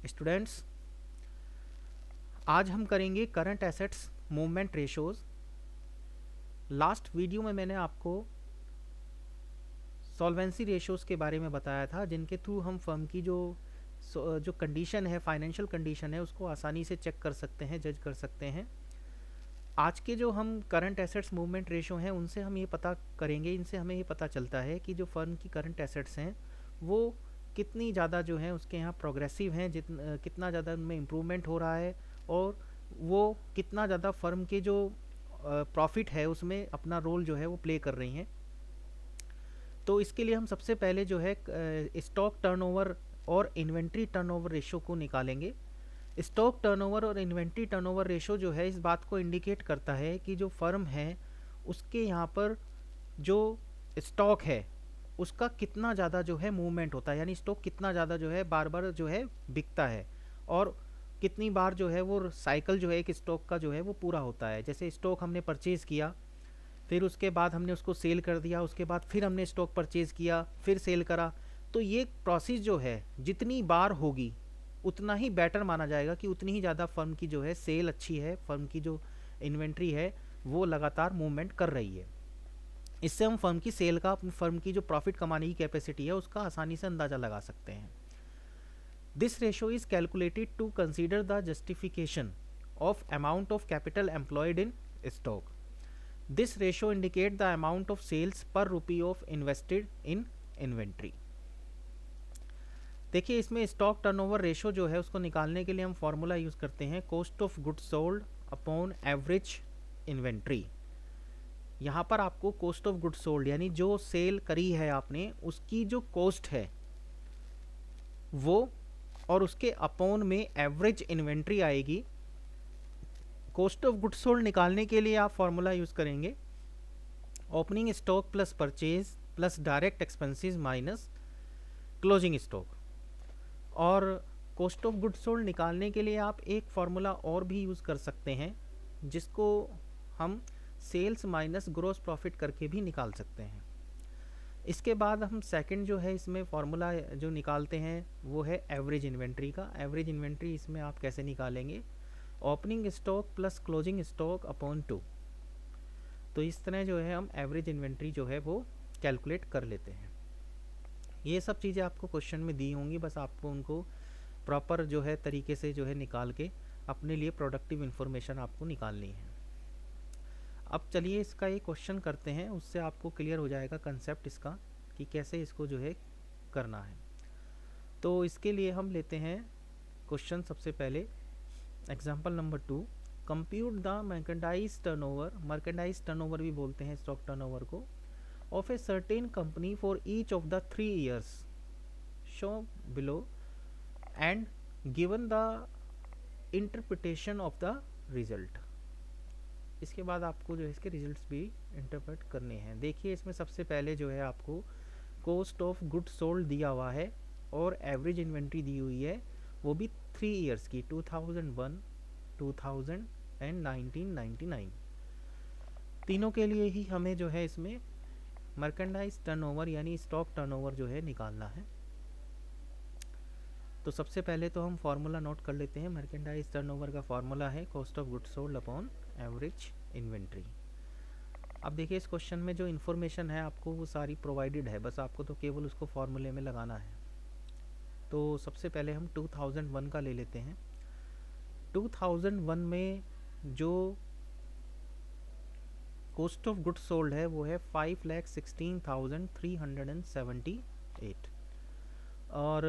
Students, आज हम करेंगे current assets movement ratios. Last video में मैंने आपको सॉल्वेंसी रेशोज़ के बारे में बताया था, जिनके थ्रू हम फर्म की जो कंडीशन है, फाइनेंशियल कंडीशन है, उसको आसानी से चेक कर सकते हैं, जज कर सकते हैं। आज के जो हम करंट एसेट्स मूवमेंट रेशो हैं, उनसे हम ये पता करेंगे, इनसे हमें ये पता चलता है कि जो फर्म की करंट एसेट्स हैं वो कितनी ज़्यादा जो है उसके यहाँ प्रोग्रेसिव हैं, कितना ज़्यादा उनमें इम्प्रूवमेंट हो रहा है, और वो कितना ज़्यादा फर्म के जो प्रॉफिट है उसमें अपना रोल जो है वो प्ले कर रही हैं। तो इसके लिए हम सबसे पहले जो है स्टॉक टर्नओवर और इन्वेंट्री टर्नओवर रेशो को निकालेंगे। स्टॉक टर्नओवर और इन्वेंट्री टर्नओवर रेशो जो है इस बात को इंडिकेट करता है कि जो फर्म है उसके यहाँ पर जो स्टॉक है उसका कितना ज़्यादा जो है मूवमेंट होता है, यानी स्टॉक कितना ज़्यादा जो है बार बार जो है बिकता है, और कितनी बार जो है वो साइकिल जो है एक स्टॉक का जो है वो पूरा होता है। जैसे स्टॉक हमने परचेज़ किया, फिर उसके बाद हमने उसको सेल कर दिया, उसके बाद फिर हमने स्टॉक परचेज़ किया, फिर सेल करा, तो ये प्रोसेस जो है जितनी बार होगी उतना ही बेटर माना जाएगा कि उतनी ही ज़्यादा फर्म की जो है सेल अच्छी है, फर्म की जो इन्वेंट्री है वो लगातार मूवमेंट कर रही है। इससे हम फर्म की सेल का, अपनी फर्म की जो प्रॉफिट कमाने की कैपेसिटी है उसका आसानी से अंदाज़ा लगा सकते हैं। This ratio is calculated to consider the justification of amount of capital employed in stock. This ratio indicate the amount of sales per rupee of invested in inventory. देखिए, इसमें स्टॉक टर्नओवर रेशो जो है उसको निकालने के लिए हम formula use करते हैं cost of goods sold upon average inventory. यहाँ पर आपको कॉस्ट ऑफ गुड्स सोल्ड यानी जो सेल करी है आपने उसकी जो कॉस्ट है वो, और उसके अपॉन में एवरेज इन्वेंट्री आएगी। कॉस्ट ऑफ गुड्स सोल्ड निकालने के लिए आप फॉर्मूला यूज़ करेंगे opening stock plus purchase plus direct expenses minus closing stock. और कॉस्ट ऑफ गुड्स सोल्ड निकालने के लिए आप एक फार्मूला और भी यूज़ कर सकते हैं, जिसको हम सेल्स माइनस ग्रॉस प्रॉफिट करके भी निकाल सकते हैं। इसके बाद हम सेकंड जो है इसमें फार्मूला जो निकालते हैं वो है एवरेज इन्वेंट्री का। एवरेज इन्वेंट्री इसमें आप कैसे निकालेंगे, opening stock plus closing stock upon 2। तो इस तरह जो है हम एवरेज इन्वेंट्री जो है वो कैलकुलेट कर लेते हैं। ये सब चीज़ें आपको क्वेश्चन में दी होंगी, बस आपको उनको प्रॉपर जो है तरीके से जो है निकाल के अपने लिए प्रोडक्टिव इन्फॉर्मेशन आपको निकालनी है। अब चलिए इसका एक क्वेश्चन करते हैं, उससे आपको क्लियर हो जाएगा कंसेप्ट इसका कि कैसे इसको जो है करना है। तो इसके लिए हम लेते हैं क्वेश्चन सबसे पहले example number 2। Compute the merchandise turnover, merchandise turnover भी बोलते हैं स्टॉक टर्नओवर को, of a certain company for each of the 3 years shown below and given the interpretation of the result। इसके बाद आपको जो है इसके रिजल्ट्स भी इंटरप्रेट करने हैं। देखिए, इसमें सबसे पहले जो है आपको कॉस्ट ऑफ गुड सोल्ड दिया हुआ है और एवरेज इन्वेंट्री दी हुई है, वो भी 3 ईयर्स की, 2001, 2000 एंड 1999। तीनों के लिए ही हमें जो है इसमें मर्केंडाइज टर्नओवर यानी स्टॉक टर्नओवर जो है निकालना है। तो सबसे पहले तो हम फार्मूला नोट कर लेते हैं। मर्केंडाइज टर्नओवर का फार्मूला है cost of goods sold upon average inventory. अब देखिए, इस क्वेश्चन में जो इन्फॉर्मेशन है आपको वो सारी प्रोवाइडेड है, बस आपको तो केवल उसको फार्मूले में लगाना है। तो सबसे पहले हम 2001 का ले लेते हैं। 2001 में जो कॉस्ट ऑफ गुड्स सोल्ड है वो है 5,16,378 और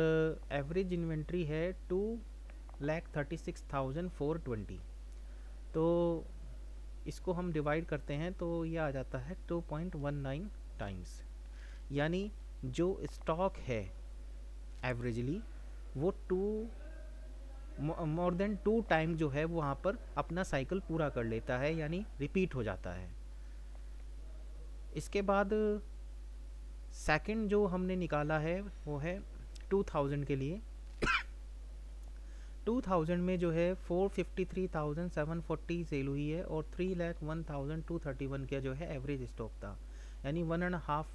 एवरेज इन्वेंट्री है 2,36,420। तो इसको हम डिवाइड करते हैं तो ये आ जाता है 2.19 टाइम्स, यानी जो स्टॉक है एवरेजली वो मोर देन 2 टाइम जो है वो वहाँ पर अपना साइकिल पूरा कर लेता है, यानी रिपीट हो जाता है। इसके बाद सेकंड जो हमने निकाला है वो है 2000 के लिए। 2000 में जो है 453,740 सेल हुई है और 3,01,231 का जो है एवरेज स्टॉक था, यानी 1.5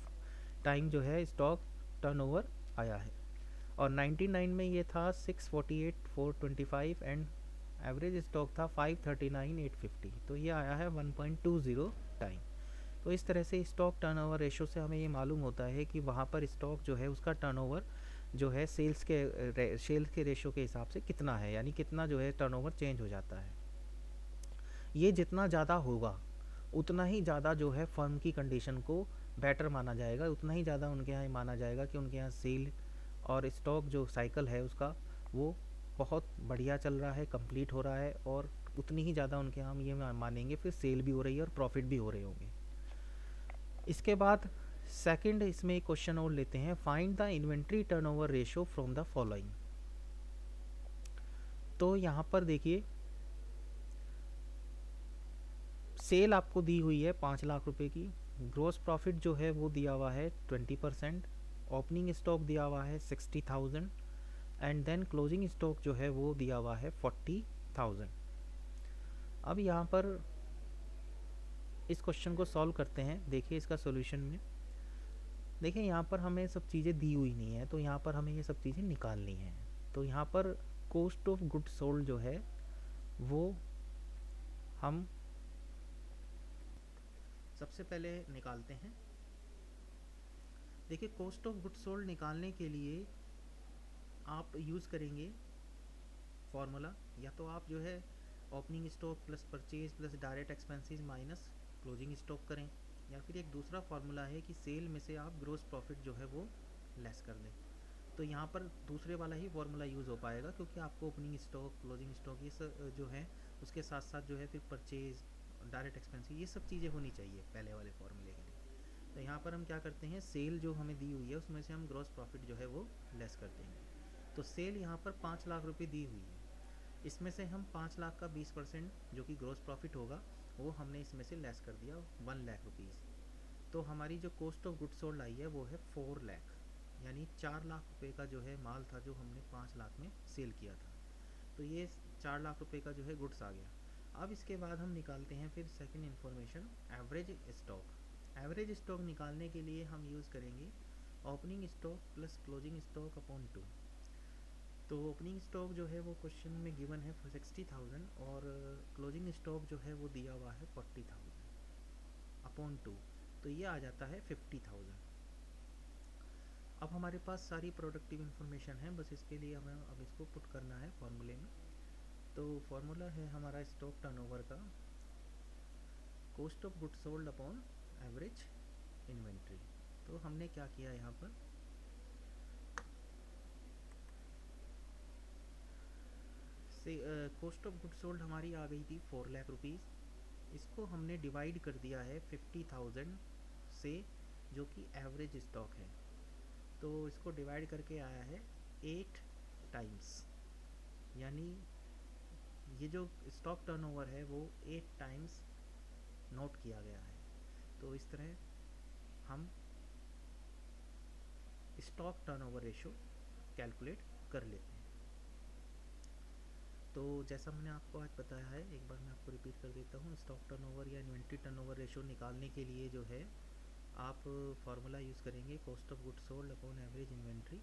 टाइम जो है स्टॉक टर्नओवर आया है। और 99 में ये था 648,425 एंड एवरेज स्टॉक था 539,850, तो ये आया है 1.20 टाइम। तो इस तरह से स्टॉक टर्नओवर रेशो से हमें ये मालूम होता है कि वहाँ पर स्टॉक जो है उसका टर्नओवर जो है सेल्स के रेशो के हिसाब से कितना है, यानी कितना जो है टर्नओवर चेंज हो जाता है। ये जितना ज़्यादा होगा उतना ही ज़्यादा जो है फर्म की कंडीशन को बेटर माना जाएगा, उतना ही ज़्यादा उनके यहाँ माना जाएगा कि उनके यहाँ सेल और स्टॉक जो साइकिल है उसका वो बहुत बढ़िया चल रहा है, कंप्लीट हो रहा है, और उतनी ही ज़्यादा उनके यहाँ हम ये मानेंगे फिर सेल भी हो रही है और प्रॉफिट भी हो रहे होंगे। इसके बाद सेकंड इसमें एक क्वेश्चन और लेते हैं, find the inventory turnover ratio from the following. तो यहाँ पर देखिए सेल आपको दी हुई है 5 लाख रुपए की, ग्रोस प्रॉफिट जो है वो दिया हुआ है 20%, ओपनिंग स्टॉक दिया हुआ है 60,000 एंड देन क्लोजिंग स्टॉक जो है वो दिया हुआ है 40,000। अब यहाँ पर इस क्वेश्चन को सॉल्व करते हैं। देखिए इसका सॉल्यूशन में देखिए यहाँ पर हमें सब चीज़ें दी हुई नहीं है, तो यहाँ पर हमें ये सब चीज़ें निकालनी है। तो यहाँ पर कॉस्ट ऑफ गुड सोल्ड जो है वो हम सबसे पहले निकालते हैं। देखिए कॉस्ट ऑफ गुड सोल्ड निकालने के लिए आप यूज़ करेंगे फॉर्मूला, या तो आप जो है opening stock plus purchase plus direct expenses minus closing stock करें, या फिर एक दूसरा फार्मूला है कि सेल में से आप ग्रोस प्रॉफिट जो है वो लेस कर दें। तो यहाँ पर दूसरे वाला ही फार्मूला यूज़ हो पाएगा, क्योंकि आपको ओपनिंग स्टॉक क्लोजिंग स्टॉक ये सब जो है उसके साथ साथ जो है फिर परचेज डायरेक्ट एक्सपेंसेस ये सब चीज़ें होनी चाहिए पहले वाले फार्मूले के लिए। तो यहाँ पर हम क्या करते हैं, सेल जो हमें दी हुई है उसमें से हम ग्रोस प्रॉफिट जो है वो लेस कर देंगे। तो सेल यहाँ पर 5 लाख रुपये दी हुई है, इसमें से हम 5 लाख का 20% जो कि ग्रोस प्रॉफिट होगा वो हमने इसमें से लेस कर दिया 1 लाख रुपीज़। तो हमारी जो cost of good sold I है वो है 4 लाख, यानी 4 लाख रुपए का जो है माल था जो हमने 5 लाख में सेल किया था। तो ये 4 लाख रुपए का जो है गुड्स आ गया। अब इसके बाद हम निकालते हैं फिर second information, average stock. Average stock निकालने के लिए हम यूज़ करेंगे opening stock plus closing stock upon 2। तो ओपनिंग स्टॉक जो है वो क्वेश्चन में गिवन है 60,000 और क्लोजिंग स्टॉक जो है वो दिया हुआ है 40,000 अपॉन 2, तो ये आ जाता है 50,000। अब हमारे पास सारी प्रोडक्टिव इन्फॉर्मेशन है, बस इसके लिए हमें अब इसको पुट करना है फॉर्मूले में। तो फॉर्मूला है हमारा स्टॉक टर्नओवर का cost of goods sold upon average inventory. तो हमने क्या किया यहाँ पर, से कॉस्ट ऑफ गुड्स सोल्ड हमारी आ गई थी 4 लाख रुपीज़, इसको हमने डिवाइड कर दिया है 50,000 से जो कि एवरेज स्टॉक है। तो इसको डिवाइड करके आया है 8 टाइम्स, यानी ये जो स्टॉक टर्नओवर है वो 8 टाइम्स नोट किया गया है। तो इस तरह हम स्टॉक टर्नओवर रेशो कैलकुलेट कर लेते हैं। तो जैसा मैंने आपको आज बताया है, एक बार मैं आपको रिपीट कर देता हूँ, स्टॉक टर्नओवर या इन्वेंट्री टर्नओवर रेशो निकालने के लिए जो है आप फार्मूला यूज़ करेंगे cost of goods sold upon average inventory.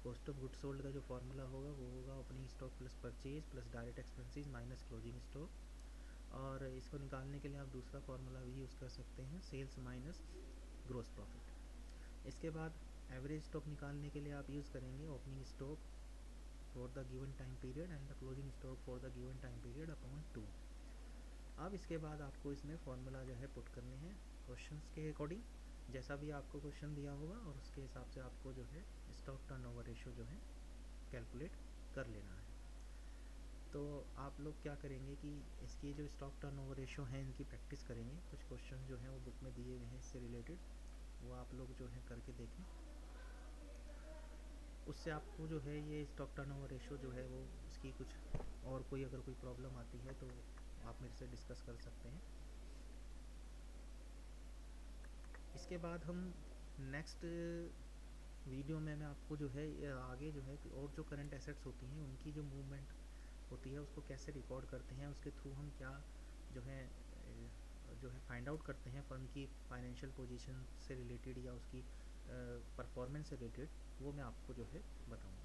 Cost of goods sold का जो फार्मूला होगा वो होगा opening stock plus purchase plus direct expenses minus closing stock. और इसको निकालने के लिए आप दूसरा फार्मूला भी यूज़ कर सकते हैं, सेल्स माइनस ग्रोस प्रॉफिट। इसके बाद एवरेज स्टॉक निकालने के लिए आप यूज़ करेंगे opening stock for the given time period and the closing stock for the given time period upon 2। अब इसके बाद आपको इसमें फार्मूला जो है पुट करने हैं क्वेश्चंस के अकॉर्डिंग, जैसा भी आपको क्वेश्चन दिया होगा और उसके हिसाब से आपको जो है स्टॉक टर्नओवर रेशो जो है कैलकुलेट कर लेना है। तो आप लोग क्या करेंगे कि इसकी जो स्टॉक टर्नओवर रेशो है इनकी प्रैक्टिस करेंगे। कुछ क्वेश्चन जो हैं वो बुक में दिए हुए हैं इससे रिलेटेड, वो आप लोग जो है करके देखें, उससे आपको जो है ये स्टॉक टर्नओवर रेशो जो है वो उसकी कुछ और कोई अगर कोई प्रॉब्लम आती है तो आप मेरे से डिस्कस कर सकते हैं। इसके बाद हम नेक्स्ट वीडियो में मैं आपको जो है आगे जो है और जो करंट एसेट्स होती हैं उनकी जो मूवमेंट होती है उसको कैसे रिकॉर्ड करते हैं, उसके थ्रू हम क्या जो है फाइंड आउट करते हैं फर्म की फाइनेंशियल पोजीशन से रिलेटेड या उसकी परफॉर्मेंस से रिलेटेड, वो मैं आपको जो है बताऊँगा।